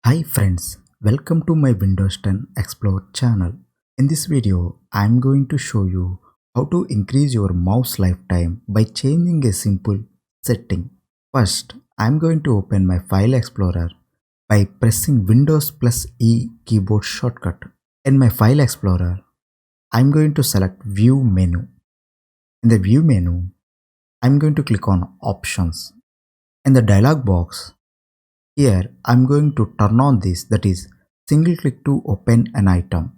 Hi friends, welcome to my Windows 10 Explore channel. In this video, I am going to show you how to increase your mouse lifetime by changing a simple setting. First, I am going to open my File Explorer by pressing Windows+E keyboard shortcut. In my File Explorer, I am going to select View menu. In the View menu, I am going to click on Options. In the dialog box, here I'm going to turn on this, that is single click to open an item,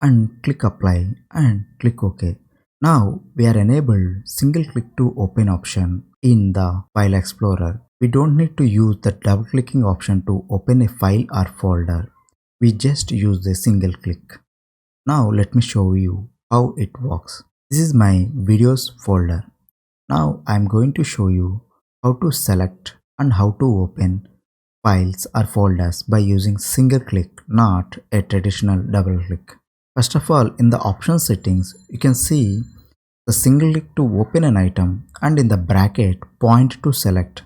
and click apply and click OK. Now we are enabled single click to open option in the File Explorer. We don't need to use the double clicking option to open a file or folder. We just use the single click. Now let me show you how it works. This is my videos folder. Now I'm going to show you how to select and how to open files or folders by using single click, not a traditional double click. First of all, in the option settings, you can see the single click to open an item and in the bracket point to select.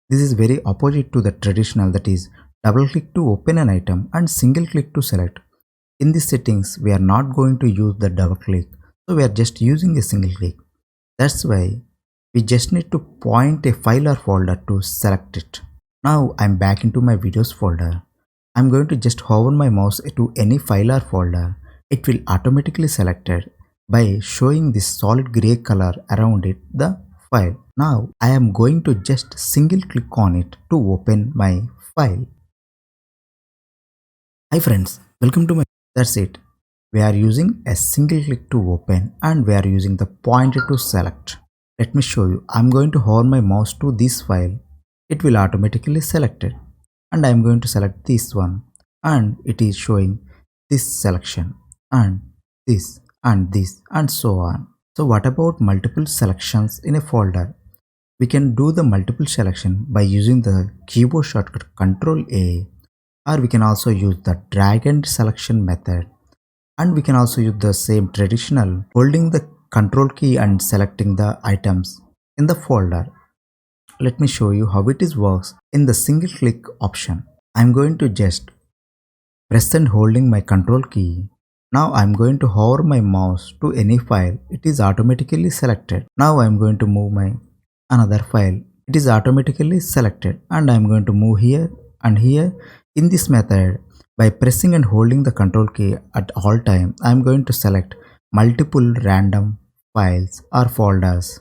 This is very opposite to the traditional, that is double click to open an item and single click to select. In these settings, we are not going to use the double click, so we are just using a single click. That's why we just need to point a file or folder to select it. Now I'm back into my videos folder. I'm going to just hover my mouse to any file or folder. It will automatically select it by showing this solid gray color around it, the file. Now I am going to just single click on it to open my file. Hi friends, welcome to my. That's it. We are using a single click to open and we are using the pointer to select. Let me show you. I'm going to hover my mouse to this file. It will automatically select it, and I am going to select this one and it is showing this selection and this and this and so on. So what about multiple selections in a folder? We can do the multiple selection by using the keyboard shortcut Ctrl+A, or we can also use the drag and selection method, and we can also use the same traditional holding the Control key and selecting the items in the folder. Let me show you how it works in the single click option. I'm going to just press and holding my control key. Now I'm going to hover my mouse to any file. It is automatically selected. Now I'm going to move my another file. It is automatically selected, and I'm going to move here and here. In this method, by pressing and holding the control key at all time, I'm going to select multiple random files or folders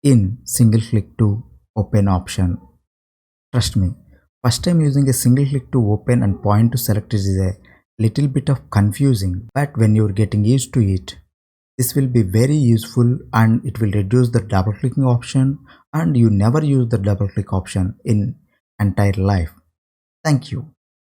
in single click to open option. Trust me, first time using a single click to open and point to select is a little bit of confusing, but when you're getting used to it, this will be very useful and it will reduce the double clicking option, and you never use the double click option in entire life. Thank you.